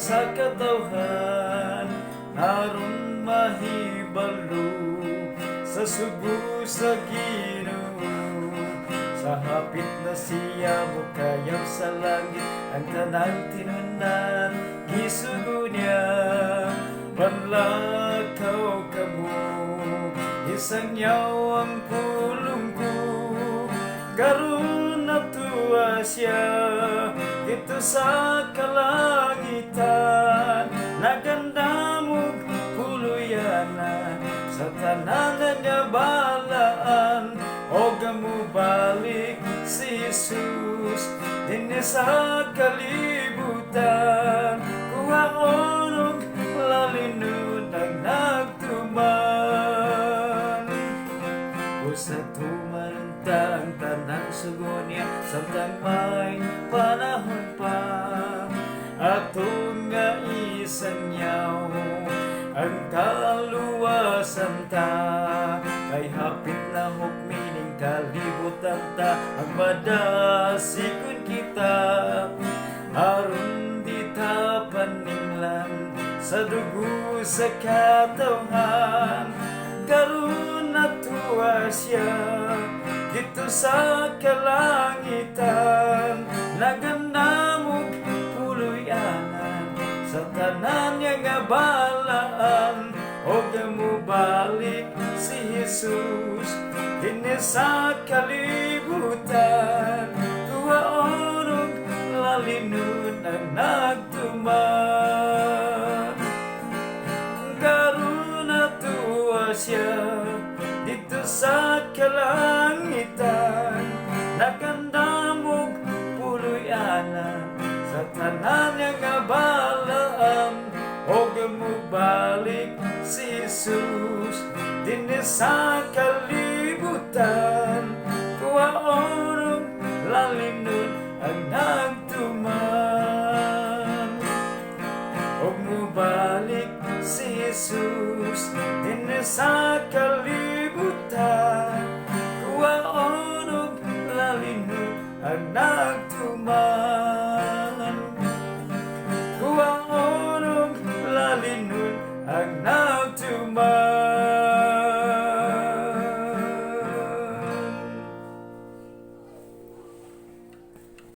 sa katawhan aron mahibalo sa subo sa Ginoo. Sa hapit na siya mukayap sa langit ang tanang tinunan gisugo niya. Panlakaw kamo isang yaw ang pulong ko karon natuwa siya dito sa kalangitan. Nagandamog puluyanan sa tanan niya balaan o gamubalik si Jesus din sa kalibutan. Kuhaon og lalinod ang nagtuman o sa tumaranta ang tanang sugo niya samtang may panahon pa. Atong nga isanyaw ang kaluwasan ta kay hapit na hukmining kalibutan ta. Ang madasikon kita aron di ta paninglan sa dugo sa katawhan. Karon natuwa siya dito sa kalangitan. Nagandamog puluyanan sa tanan niya nga balaan o gamubalik si Jesus din sa kalibutan. Kuhaon og lalinod ang nagtuman. Karon natuwa siya dito sa kalangitan. Nagandamog puluyanan sa tanan niya nga balaan o gamubalik si Jesus din sa kalibutan. Kuhaon og lalinod ang nagtuman o mubalik si Jesus din sa kalibutan. Kuhaon og lalinod ang nagtuman.